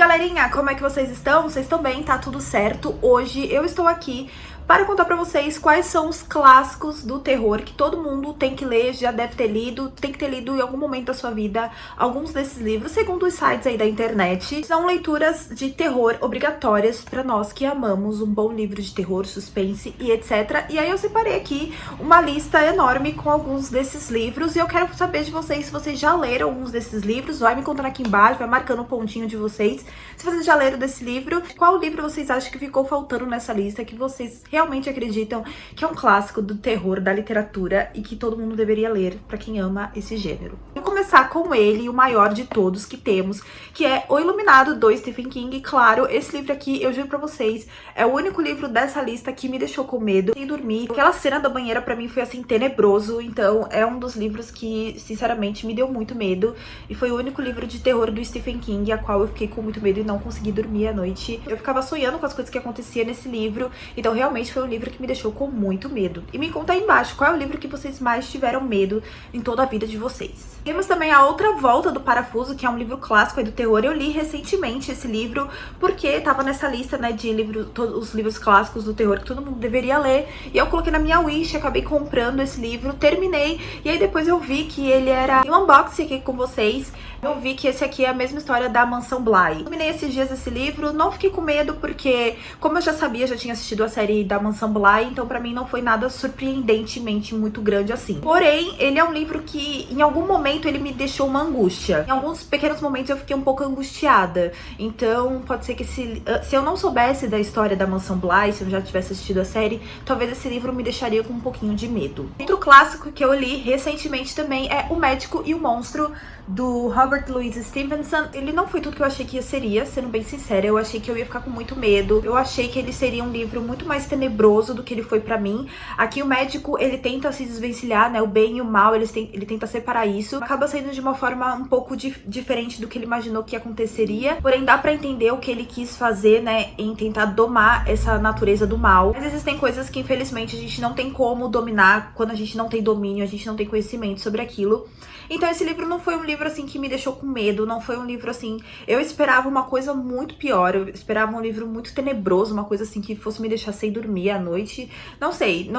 galerinha, como é que vocês estão? Vocês estão bem? Tá tudo certo? Hoje eu estou aqui para contar pra vocês quais são os clássicos do terror que todo mundo tem que ler, já deve ter lido, tem que ter lido em algum momento da sua vida. Alguns desses livros, segundo os sites aí da internet, são leituras de terror obrigatórias pra nós que amamos um bom livro de terror, suspense e etc. E aí eu separei aqui uma lista enorme com alguns desses livros e eu quero saber de vocês se vocês já leram alguns desses livros. Vai me contando aqui embaixo, vai marcando um pontinho de vocês se vocês já leram desse livro. Qual livro vocês acham que ficou faltando nessa lista, que vocês realmente acreditam que é um clássico do terror, da literatura e que todo mundo deveria ler pra quem ama esse gênero. Vou começar com ele, o maior de todos que temos, que é O Iluminado, do Stephen King. Claro, esse livro aqui, eu juro pra vocês, é o único livro dessa lista que me deixou com medo, sem dormir. Aquela cena da banheira pra mim foi assim, tenebroso, então é um dos livros que, sinceramente, me deu muito medo. E foi o único livro de terror do Stephen King, a qual eu fiquei com muito medo e não consegui dormir à noite. Eu ficava sonhando com as coisas que aconteciam nesse livro, então realmente foi um livro que me deixou com muito medo. E me conta aí embaixo qual é o livro que vocês mais tiveram medo em toda a vida de vocês. Temos também A Outra Volta do Parafuso, que é um livro clássico aí do terror. Eu li recentemente esse livro porque tava nessa lista, né, de todos os livros clássicos do terror que todo mundo deveria ler. E eu coloquei na minha wish, acabei comprando esse livro, terminei. E aí depois eu vi que ele era um unboxing aqui com vocês. Eu vi que esse aqui é a mesma história da Mansão Bly. Terminei esses dias esse livro, não fiquei com medo porque, como eu já sabia, já tinha assistido a série da Mansão Bly, então pra mim não foi nada surpreendentemente muito grande assim. Porém, ele é um livro que, em algum momento, ele me deixou uma angústia. Em alguns pequenos momentos eu fiquei um pouco angustiada. Então, pode ser que se eu não soubesse da história da Mansão Bly, se eu já tivesse assistido a série, talvez esse livro me deixaria com um pouquinho de medo. Outro clássico que eu li recentemente também é O Médico e o Monstro, do Robert Louis Stevenson. Ele não foi tudo que eu achei que seria, sendo bem sincera. Eu achei que eu ia ficar com muito medo. Eu achei que ele seria um livro muito mais tenebroso do que ele foi pra mim. Aqui o médico, ele tenta se desvencilhar, né? O bem e o mal, ele tenta separar isso. Acaba saindo de uma forma um pouco diferente do que ele imaginou que aconteceria. Porém, dá pra entender o que ele quis fazer, né? Em tentar domar essa natureza do mal. Mas existem coisas que, infelizmente, a gente não tem como dominar. Quando a gente não tem domínio, a gente não tem conhecimento sobre aquilo. Então esse livro não foi um livro assim que me deixou com medo, não foi um livro assim... Eu esperava uma coisa muito pior, eu esperava um livro muito tenebroso, uma coisa assim que fosse me deixar sem dormir à noite. Não sei,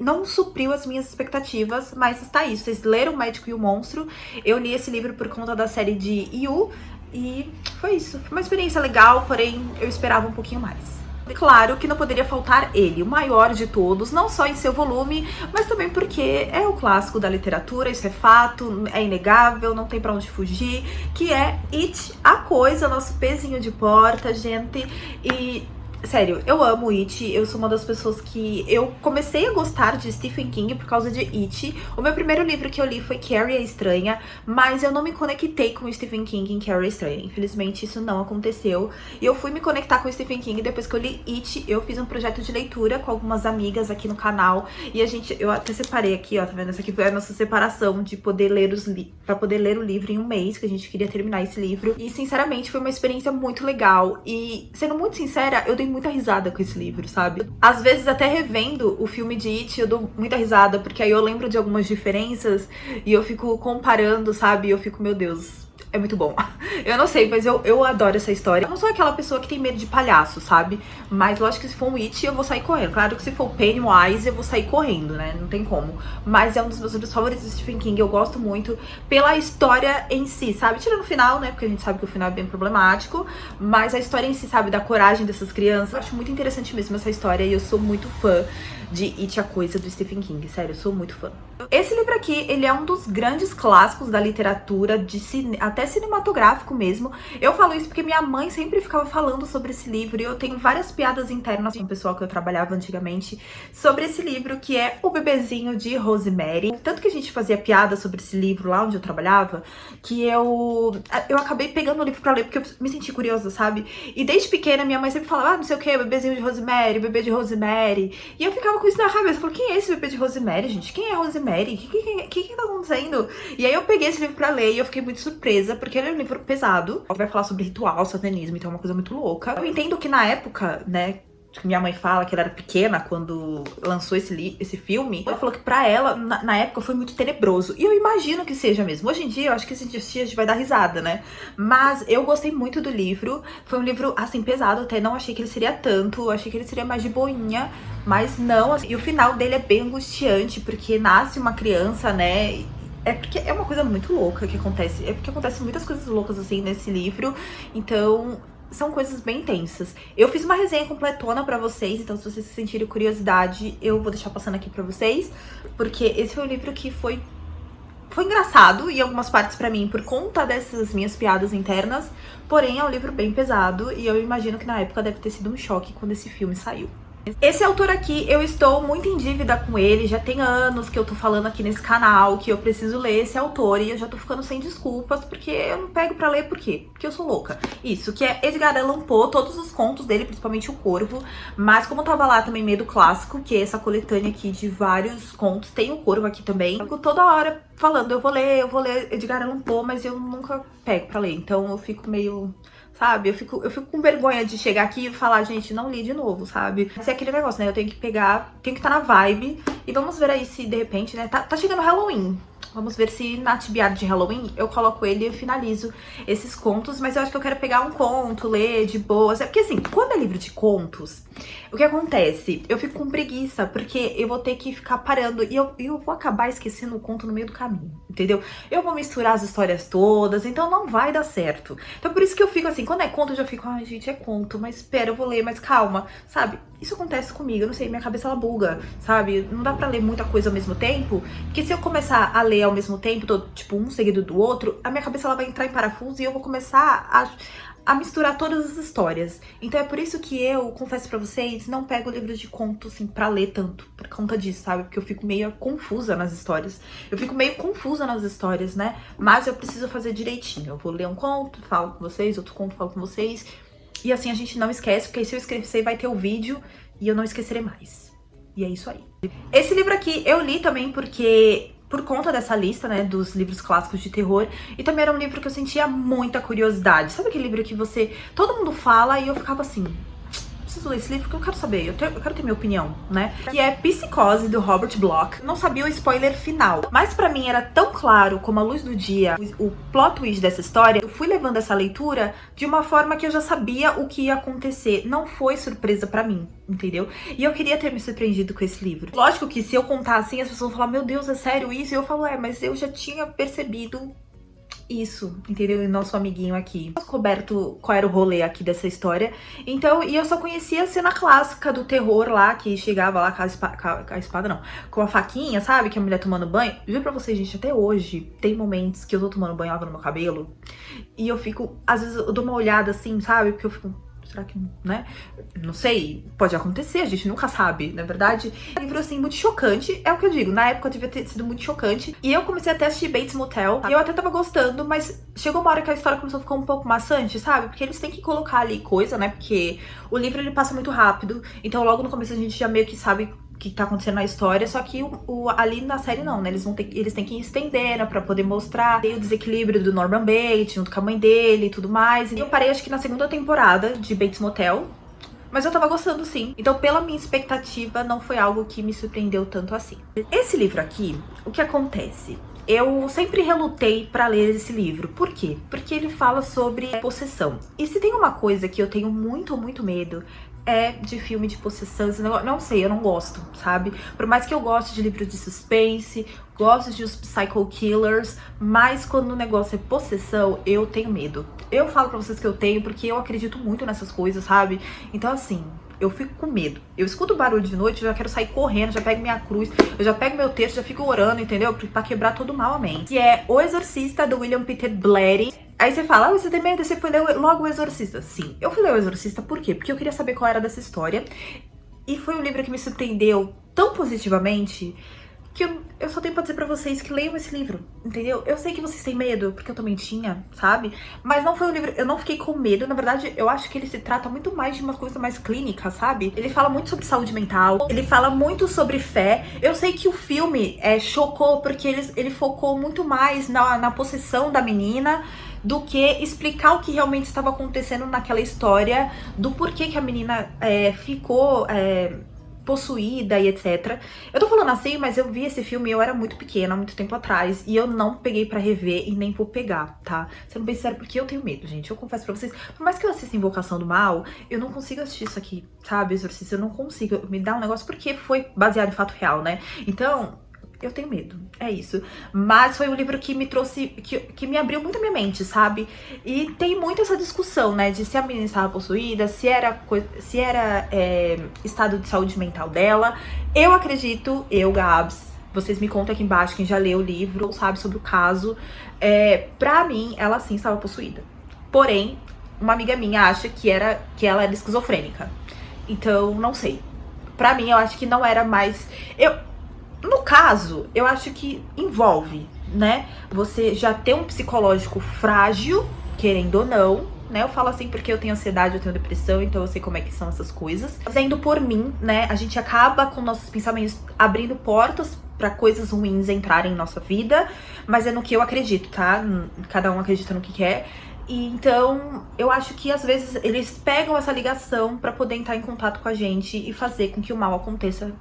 não supriu as minhas expectativas, mas está aí. Vocês leram O Médico e o Monstro? Eu li esse livro por conta da série de You e foi isso. Foi uma experiência legal, porém eu esperava um pouquinho mais. Claro que não poderia faltar ele, o maior de todos, não só em seu volume, mas também porque é o clássico da literatura, isso é fato, é inegável, não tem pra onde fugir, que é It, a Coisa, nosso pezinho de porta, gente. E... sério, eu amo It, eu sou uma das pessoas que... Eu comecei a gostar de Stephen King por causa de It. O meu primeiro livro que eu li foi Carrie a Estranha, mas eu não me conectei com o Stephen King em Carrie a Estranha. Infelizmente, isso não aconteceu. E eu fui me conectar com o Stephen King depois que eu li It. Eu fiz um projeto de leitura com algumas amigas aqui no canal. E eu até separei aqui, ó, tá vendo? Essa aqui foi a nossa separação de poder ler pra poder ler o livro em um mês, que a gente queria terminar esse livro. E, sinceramente, foi uma experiência muito legal. E, sendo muito sincera, eu dei muita risada com esse livro, sabe? Às vezes, até revendo o filme de It, eu dou muita risada, porque aí eu lembro de algumas diferenças e eu fico comparando, sabe? E eu fico, meu Deus, é muito bom. Eu não sei, mas eu adoro essa história. Eu não sou aquela pessoa que tem medo de palhaço, sabe? Mas lógico que se for um It, eu vou sair correndo. Claro que se for Pennywise, eu vou sair correndo, né? Não tem como. Mas é um dos meus livros favoritos do Stephen King. Eu gosto muito pela história em si, sabe? Tirando o final, né? Porque a gente sabe que o final é bem problemático. Mas a história em si, sabe? Da coragem dessas crianças. Eu acho muito interessante mesmo essa história. E eu sou muito fã de It, a Coisa, do Stephen King. Sério, eu sou muito fã. Esse livro aqui, ele é um dos grandes clássicos da literatura, até cinematográfico mesmo. Eu falo isso porque minha mãe sempre ficava falando sobre esse livro e eu tenho várias piadas internas com o pessoal que eu trabalhava antigamente sobre esse livro, que é O Bebezinho de Rosemary. Tanto que a gente fazia piada sobre esse livro lá onde eu trabalhava, que eu acabei pegando o livro pra ler porque eu me senti curiosa, sabe? E desde pequena minha mãe sempre falava, não sei o que, Bebezinho de Rosemary, Bebê de Rosemary. E eu ficava com isso na cabeça, eu falei, quem é esse bebê de Rosemary, gente? Quem é Rosemary? O que tá acontecendo? E aí eu peguei esse livro pra ler e eu fiquei muito surpresa, porque ele é um livro pesado. Vai falar sobre ritual, satanismo, então é uma coisa muito louca. Eu entendo que na época, né, minha mãe fala que ela era pequena quando lançou esse filme. Ela falou que pra ela, na época, foi muito tenebroso. E eu imagino que seja mesmo. Hoje em dia, eu acho que esse dia a gente vai dar risada, né? Mas eu gostei muito do livro. Foi um livro, assim, pesado até. Não achei que ele seria tanto. Eu achei que ele seria mais de boinha. Mas não, assim, e o final dele é bem angustiante, porque nasce uma criança, né? É porque é uma coisa muito louca que acontece. É porque acontecem muitas coisas loucas, assim, nesse livro. Então, são coisas bem intensas. Eu fiz uma resenha completona pra vocês, então se vocês sentirem curiosidade, eu vou deixar passando aqui pra vocês. Porque esse foi um livro que foi engraçado em algumas partes pra mim, por conta dessas minhas piadas internas. Porém, é um livro bem pesado e eu imagino que na época deve ter sido um choque quando esse filme saiu. Esse autor aqui, eu estou muito em dívida com ele, já tem anos que eu tô falando aqui nesse canal que eu preciso ler esse autor e eu já tô ficando sem desculpas, porque eu não pego pra ler, por quê? Porque eu sou louca. Isso, que é Edgar Allan Poe, todos os contos dele, principalmente O Corvo, mas como tava lá também Medo Clássico, que é essa coletânea aqui de vários contos, tem O Corvo aqui também, eu fico toda hora falando, eu vou ler Edgar Allan Poe, mas eu nunca pego pra ler, então eu fico meio... Sabe? Eu fico com vergonha de chegar aqui e falar, gente, não li de novo, sabe? Mas é aquele negócio, né? Eu tenho que pegar, tenho que estar na vibe. E vamos ver aí se, de repente, né? Tá chegando Halloween. Vamos ver se na atividade de Halloween eu coloco ele e eu finalizo esses contos. Mas eu acho que eu quero pegar um conto, ler de boas. É porque assim, quando é livro de contos, o que acontece? Eu fico com preguiça, porque eu vou ter que ficar parando e eu vou acabar esquecendo o conto no meio do caminho, entendeu? Eu vou misturar as histórias todas, então não vai dar certo. Então por isso que eu fico assim, quando é conto eu já fico, ai gente, é conto, mas espera, eu vou ler, mas calma, sabe? Isso acontece comigo, eu não sei, minha cabeça ela buga, sabe? Não dá pra ler muita coisa ao mesmo tempo, porque se eu começar a ler ao mesmo tempo, tipo um seguido do outro, a minha cabeça ela vai entrar em parafuso e eu vou começar a misturar todas as histórias. Então é por isso que eu, confesso pra vocês, não pego livros de contos, assim, pra ler tanto. Por conta disso, sabe? Porque eu fico meio confusa nas histórias. Né? Mas eu preciso fazer direitinho. Eu vou ler um conto, falo com vocês, outro conto, falo com vocês. E assim a gente não esquece, porque aí se eu esquecer vai ter o vídeo e eu não esquecerei mais. E é isso aí. Esse livro aqui eu li também porque... por conta dessa lista, né, dos livros clássicos de terror. E também era um livro que eu sentia muita curiosidade. Sabe aquele livro que todo mundo fala e eu ficava assim... preciso ler esse livro porque eu quero saber, eu quero ter minha opinião, né? Que é Psicose, do Robert Bloch. Não sabia o spoiler final, mas pra mim era tão claro como a luz do dia, o plot twist dessa história. Eu fui levando essa leitura de uma forma que eu já sabia o que ia acontecer. Não foi surpresa pra mim, entendeu? E eu queria ter me surpreendido com esse livro. Lógico que se eu contar assim, as pessoas vão falar, meu Deus, é sério isso? E eu falo, mas eu já tinha percebido isso, entendeu? E nosso amiguinho aqui descoberto qual era o rolê aqui dessa história. Então, e eu só conhecia a cena clássica do terror lá, que chegava lá com a espada não, com a faquinha, sabe? Que a mulher tomando banho. Juro pra vocês, gente, até hoje tem momentos que eu tô tomando banho, lavando meu cabelo e eu fico, às vezes eu dou uma olhada assim, sabe? Porque eu fico... será que, né? Não sei, pode acontecer, a gente nunca sabe, na verdade. É um livro, assim, muito chocante, é o que eu digo, na época devia ter sido muito chocante. E eu comecei até a assistir Bates Motel, e eu até tava gostando, mas chegou uma hora que a história começou a ficar um pouco maçante, sabe? Porque eles têm que colocar ali coisa, né? Porque o livro, ele passa muito rápido, então logo no começo a gente já meio que sabe o que tá acontecendo na história, só que ali na série não, né? Eles têm que estender, né, pra poder mostrar o desequilíbrio do Norman Bates, junto com a mãe dele e tudo mais. E eu parei, acho que na segunda temporada de Bates Motel, mas eu tava gostando sim. Então, pela minha expectativa, não foi algo que me surpreendeu tanto assim. Esse livro aqui, o que acontece? Eu sempre relutei pra ler esse livro. Por quê? Porque ele fala sobre possessão. E se tem uma coisa que eu tenho muito, muito medo, é de filme de possessão. Não sei, eu não gosto, sabe? Por mais que eu goste de livros de suspense, gosto de os psycho killers, mas quando o negócio é possessão, eu tenho medo. Eu falo pra vocês que eu tenho porque eu acredito muito nessas coisas, sabe? Então assim, eu fico com medo. Eu escuto barulho de noite, eu já quero sair correndo, já pego minha cruz, eu já pego meu texto, já fico orando, entendeu? Pra quebrar todo mal a mente. Que é O Exorcista, do William Peter Blatty. Aí você fala, você tem medo? Você foi ler logo O Exorcista? Sim, eu fui ler O Exorcista, por quê? Porque eu queria saber qual era dessa história. E foi um livro que me surpreendeu tão positivamente que eu só tenho pra dizer pra vocês que leiam esse livro, entendeu? Eu sei que vocês têm medo, porque eu também tinha, sabe? Mas não foi um livro, eu não fiquei com medo. Na verdade, eu acho que ele se trata muito mais de uma coisa mais clínica, sabe? Ele fala muito sobre saúde mental, ele fala muito sobre fé. Eu sei que o filme chocou, porque ele focou muito mais na possessão da menina. do que explicar o que realmente estava acontecendo naquela história, do porquê que a menina ficou possuída e etc. Eu tô falando assim, mas eu vi esse filme, eu era muito pequena, há muito tempo atrás, e eu não peguei pra rever e nem vou pegar, tá? Sendo bem sincero, porque eu tenho medo, gente. Eu confesso pra vocês, por mais que eu assista Invocação do Mal, eu não consigo assistir isso aqui, sabe? Exorcista, eu não consigo. Me dá um negócio porque foi baseado em fato real, né? Então, eu tenho medo, é isso. Mas foi um livro que me trouxe, que me abriu muito a minha mente, sabe? E tem muito essa discussão, né? De se a menina estava possuída, se era estado de saúde mental dela. Eu acredito, Gabs, vocês me contam aqui embaixo, quem já leu o livro ou sabe sobre o caso. Pra mim, ela sim estava possuída. Porém, uma amiga minha acha que ela era esquizofrênica. Então, não sei. Pra mim, eu acho que não era mais... No caso, eu acho que envolve, né? Você já ter um psicológico frágil, querendo ou não, né? Eu falo assim porque eu tenho ansiedade, eu tenho depressão, então eu sei como é que são essas coisas. Fazendo por mim, né? A gente acaba com nossos pensamentos abrindo portas pra coisas ruins entrarem em nossa vida, mas é no que eu acredito, tá? Cada um acredita no que quer. E então, eu acho que às vezes eles pegam essa ligação pra poder entrar em contato com a gente e fazer com que o mal aconteça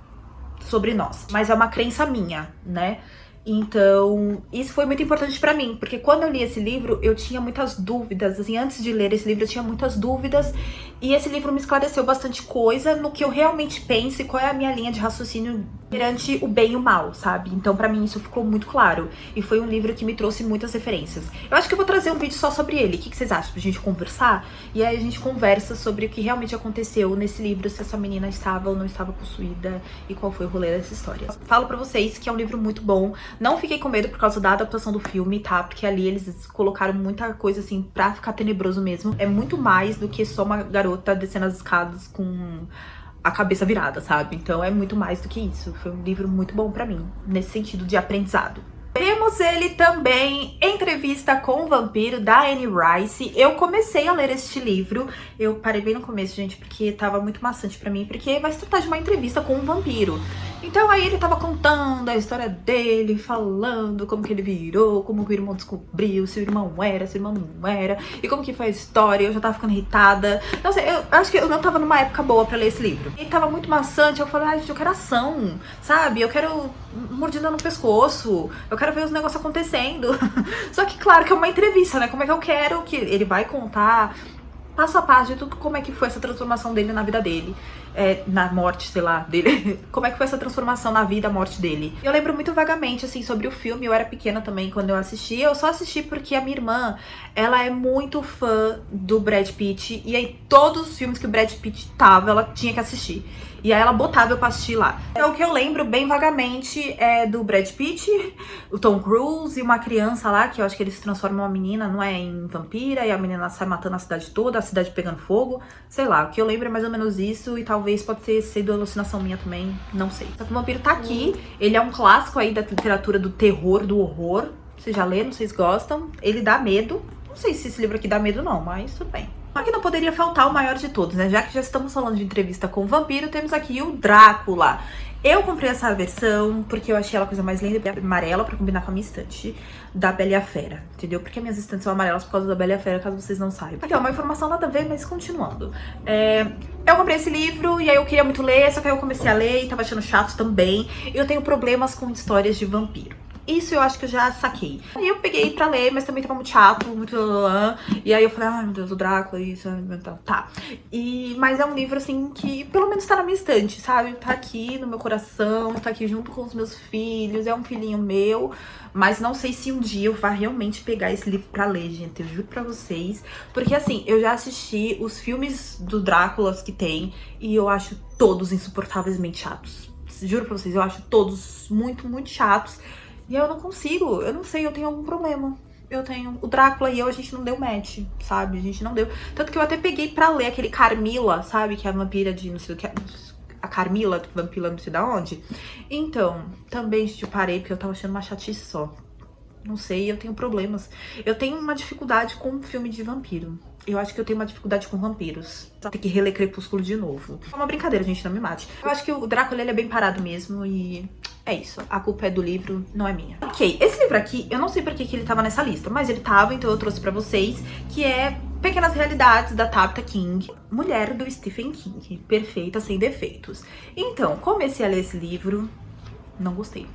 sobre nós. Mas é uma crença minha, né? Então, isso foi muito importante pra mim, porque quando eu li esse livro, eu tinha muitas dúvidas, assim, antes de ler esse livro eu tinha muitas dúvidas, e esse livro me esclareceu bastante coisa no que eu realmente penso e qual é a minha linha de raciocínio perante o bem e o mal, sabe? Então, pra mim, isso ficou muito claro, e foi um livro que me trouxe muitas referências. Eu acho que eu vou trazer um vídeo só sobre ele, o que vocês acham? Pra gente conversar? E aí a gente conversa sobre o que realmente aconteceu nesse livro, se essa menina estava ou não estava possuída, e qual foi o rolê dessa história. Falo pra vocês que é um livro muito bom. Não fiquei com medo por causa da adaptação do filme, tá? Porque ali eles colocaram muita coisa, assim, pra ficar tenebroso mesmo. É muito mais do que só uma garota descendo as escadas com a cabeça virada, sabe? Então é muito mais do que isso. Foi um livro muito bom pra mim, nesse sentido de aprendizado. Temos ele também, Entrevista com o Vampiro, da Anne Rice. Eu comecei a ler este livro. Eu parei bem no começo, gente, porque tava muito maçante pra mim, porque vai se tratar de uma entrevista com um vampiro. Então aí ele tava contando a história dele, falando como que ele virou, como que o irmão descobriu, se o irmão era, se o irmão não era, e como que foi a história. Eu já tava ficando irritada. Não sei, eu acho que eu não tava numa época boa pra ler esse livro. Ele tava muito maçante, eu falei, ai, gente, eu quero ação, sabe? Eu quero mordida no pescoço, eu quero ver os negócios acontecendo. Só que claro que é uma entrevista, né? Como é que eu quero que ele vai contar passo a passo de tudo, como é que foi essa transformação dele na vida dele, na morte, sei lá, dele. Como é que foi essa transformação na vida, a morte dele. Eu lembro muito vagamente, assim, sobre o filme. Eu era pequena também quando eu assisti. Eu só assisti porque a minha irmã, ela é muito fã do Brad Pitt, e aí todos os filmes que o Brad Pitt tava, ela tinha que assistir. E aí ela botava eu pra assistir lá. Então o que eu lembro bem vagamente é do Brad Pitt, o Tom Cruise e uma criança lá, que eu acho que eles transformam uma menina, não é, em vampira, e a menina sai matando a cidade toda, a cidade pegando fogo. Sei lá, o que eu lembro é mais ou menos isso, e talvez pode ter sido alucinação minha também, não sei. Só que o vampiro tá aqui, ele é um clássico aí da literatura do terror, do horror. Vocês já leram, vocês gostam? Ele dá medo. Não sei se esse livro aqui dá medo não, mas tudo bem. Aqui não poderia faltar o maior de todos, né? Já que já estamos falando de Entrevista com o Vampiro, temos aqui o Drácula. Eu comprei essa versão porque eu achei ela a coisa mais linda, amarela, pra combinar com a minha estante da Bela e a Fera, entendeu? Porque minhas estantes são amarelas por causa da Bela e a Fera, caso vocês não saibam. Aqui, ó, uma informação nada a ver, mas continuando. Eu comprei esse livro e aí eu queria muito ler, só que aí eu comecei a ler e tava achando chato também. Eu tenho problemas com histórias de vampiro. Isso eu acho que eu já saquei. Aí eu peguei pra ler, mas também tava muito chato, muito... E aí eu falei, ai meu Deus, o Drácula, isso... Tá. Mas é um livro, assim, que pelo menos tá na minha estante, sabe? Tá aqui no meu coração, tá aqui junto com os meus filhos, é um filhinho meu. Mas não sei se um dia eu vá realmente pegar esse livro pra ler, gente. Eu juro pra vocês. Porque, assim, eu já assisti os filmes do Drácula que tem e eu acho todos insuportavelmente chatos. Juro pra vocês, eu acho todos muito, muito chatos. E eu não consigo, eu não sei, eu tenho algum problema. Eu tenho... O Drácula e eu, a gente não deu match, sabe? A gente não deu. Tanto que eu até peguei pra ler aquele Carmila, sabe? Que é a vampira de não sei o que... A Carmila, vampira não sei da onde. Então, também, gente, eu parei porque eu tava achando uma chatice só. Não sei, eu tenho problemas. Eu tenho uma dificuldade com filme de vampiro. Eu acho que eu tenho uma dificuldade com vampiros. Tem que reler Crepúsculo de novo. É uma brincadeira, gente, não me mate. Eu acho que o Drácula, ele é bem parado mesmo e... é isso. A culpa é do livro, não é minha. Ok, esse livro aqui, eu não sei por que ele tava nessa lista, mas ele tava, então eu trouxe pra vocês, que é Pequenas Realidades, da Tabitha King. Mulher do Stephen King. Perfeita, sem defeitos. Então, comecei a ler esse livro... não gostei.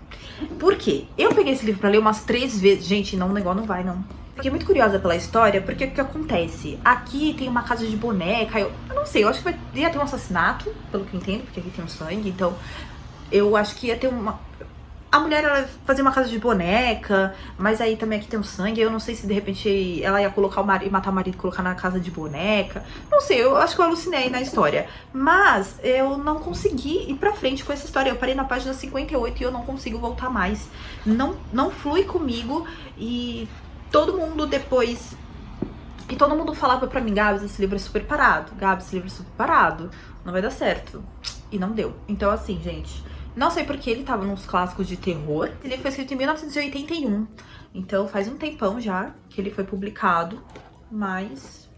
Por quê? Eu peguei esse livro pra ler umas 3 vezes. Gente, não, o negócio não vai, não. Fiquei muito curiosa pela história, porque o que acontece? Aqui tem uma casa de boneca, eu não sei, eu acho que ia ter um assassinato, pelo que eu entendo, porque aqui tem um sangue, então eu acho que ia ter uma... a mulher, ela fazia uma casa de boneca, mas aí também aqui tem um sangue, eu não sei se de repente ela ia colocar o marido, matar o marido e colocar na casa de boneca, não sei, eu acho que eu alucinei na história, mas eu não consegui ir pra frente com essa história, eu parei na página 58 e eu não consigo voltar mais, não flui comigo e todo mundo depois... e todo mundo falava pra mim, Gabs, esse livro é super parado, Gabs, esse livro é super parado, não vai dar certo, e não deu, então assim, gente... não sei porque ele tava nos clássicos de terror. Ele foi escrito em 1981. Então faz um tempão já que ele foi publicado. Mas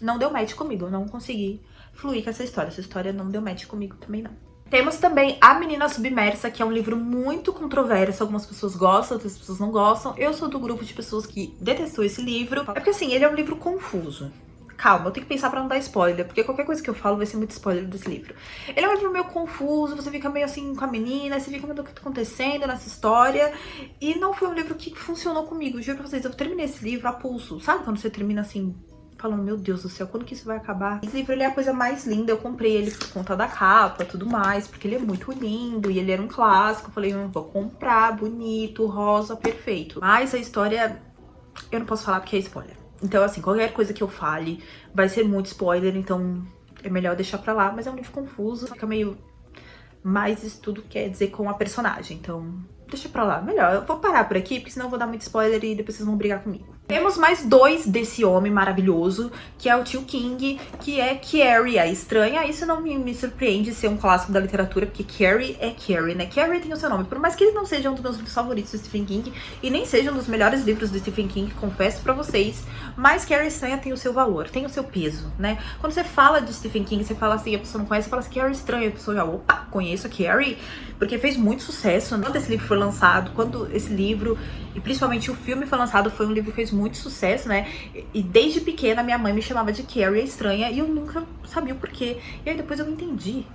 não deu match comigo. Eu não consegui fluir com essa história. Essa história não deu match comigo também, não. Temos também A Menina Submersa, que é um livro muito controverso. Algumas pessoas gostam, outras pessoas não gostam. Eu sou do grupo de pessoas que detestou esse livro. É porque assim, ele é um livro confuso. Calma, eu tenho que pensar pra não dar spoiler, porque qualquer coisa que eu falo vai ser muito spoiler desse livro. Ele é um livro meio confuso, você fica meio assim com a menina, você fica meio do que tá acontecendo nessa história. E não foi um livro que funcionou comigo, juro pra vocês, eu terminei esse livro a pulso. Sabe quando você termina assim, falando, meu Deus do céu, quando que isso vai acabar? Esse livro, ele é a coisa mais linda, eu comprei ele por conta da capa e tudo mais, porque ele é muito lindo e ele era um clássico. Eu falei, vou comprar, bonito, rosa, perfeito. Mas a história, eu não posso falar porque é spoiler. Então, assim, qualquer coisa que eu fale vai ser muito spoiler, então é melhor deixar pra lá. Mas é um livro confuso, fica meio mais isso tudo quer dizer com a personagem, então deixa pra lá. Melhor, eu vou parar por aqui, porque senão eu vou dar muito spoiler e depois vocês vão brigar comigo. Temos mais 2 desse homem maravilhoso, que é o Tio King, que é Carrie, a Estranha. Isso não me surpreende ser um clássico da literatura, porque Carrie é Carrie, né? Carrie tem o seu nome. Por mais que ele não seja um dos meus livros favoritos do Stephen King, e nem seja um dos melhores livros do Stephen King, confesso pra vocês, mas Carrie Estranha tem o seu valor, tem o seu peso, né? Quando você fala de Stephen King, você fala assim, a pessoa não conhece, você fala assim, Carrie Estranha, a pessoa já, opa, conheço a Carrie, porque fez muito sucesso, né? Quando esse livro foi lançado, quando esse livro, e principalmente o filme foi lançado, foi um livro que fez muito sucesso, né? E desde pequena minha mãe me chamava de Carrie a Estranha e eu nunca sabia o porquê. E aí depois eu entendi.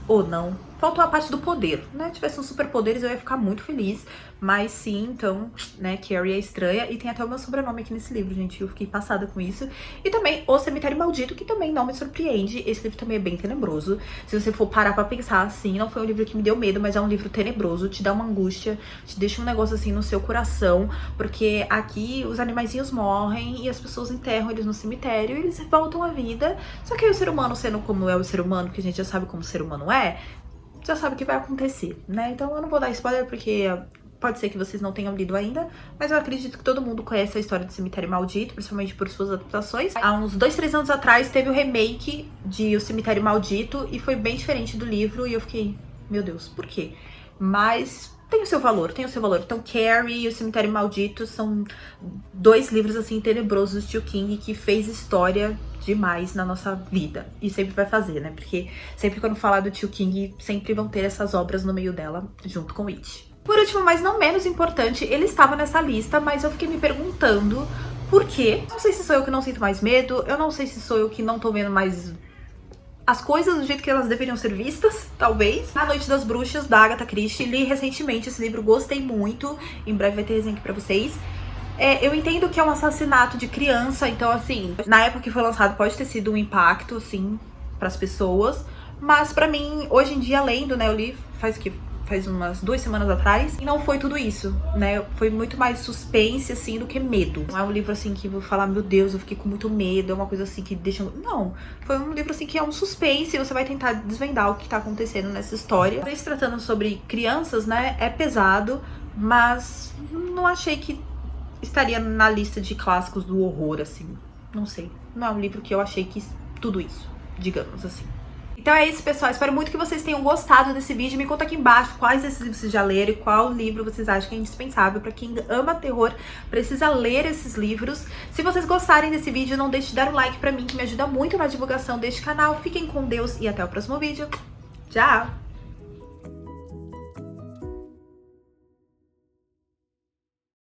Ou não. Faltou a parte do poder, né? Se tivesse uns superpoderes eu ia ficar muito feliz. Mas sim, então, né, Carrie é Estranha. E tem até o meu sobrenome aqui nesse livro, gente. Eu fiquei passada com isso. E também O Cemitério Maldito, que também não me surpreende. Esse livro também é bem tenebroso. Se você for parar pra pensar, assim, não foi um livro que me deu medo, mas é um livro tenebroso. Te dá uma angústia, te deixa um negócio assim no seu coração. Porque aqui os animaizinhos morrem e as pessoas enterram eles no cemitério e eles voltam à vida. Só que aí o ser humano, sendo como é o ser humano, que a gente já sabe como o ser humano é, já sabe o que vai acontecer, né? Então eu não vou dar spoiler porque pode ser que vocês não tenham lido ainda, mas eu acredito que todo mundo conhece a história do Cemitério Maldito, principalmente por suas adaptações. Há uns 2, 3 anos atrás teve o remake de O Cemitério Maldito e foi bem diferente do livro e eu fiquei, meu Deus, por quê? Mas tem o seu valor, tem o seu valor. Então Carrie e O Cemitério Maldito são 2 livros assim tenebrosos de Tio King que fez história demais na nossa vida. E sempre vai fazer, né? Porque sempre quando falar do Tio King, sempre vão ter essas obras no meio dela, junto com It. Por último, mas não menos importante, ele estava nessa lista, mas eu fiquei me perguntando por quê. Não sei se sou eu que não sinto mais medo, eu não sei se sou eu que não tô vendo mais as coisas do jeito que elas deveriam ser vistas, talvez. A Noite das Bruxas, da Agatha Christie. Li recentemente esse livro, gostei muito. Em breve vai ter resenha aqui pra vocês. Eu entendo que é um assassinato de criança, então assim, na época que foi lançado pode ter sido um impacto, assim, pras pessoas. Mas pra mim, hoje em dia, lendo, né, eu li faz umas 2 semanas atrás, e não foi tudo isso, né? Foi muito mais suspense, assim, do que medo. Não é um livro, assim, que eu vou falar, meu Deus, eu fiquei com muito medo, é uma coisa, assim, que deixa... Não, foi um livro, assim, que é um suspense, e você vai tentar desvendar o que tá acontecendo nessa história. Se tratando sobre crianças, né, é pesado, mas não achei que estaria na lista de clássicos do horror, assim. Não sei, não é um livro que eu achei que tudo isso, digamos assim. Então é isso, pessoal. Espero muito que vocês tenham gostado desse vídeo. Me conta aqui embaixo quais desses livros vocês já leram e qual livro vocês acham que é indispensável. Pra quem ama terror, precisa ler esses livros. Se vocês gostarem desse vídeo, não deixe de dar um like pra mim, que me ajuda muito na divulgação deste canal. Fiquem com Deus e até o próximo vídeo. Tchau!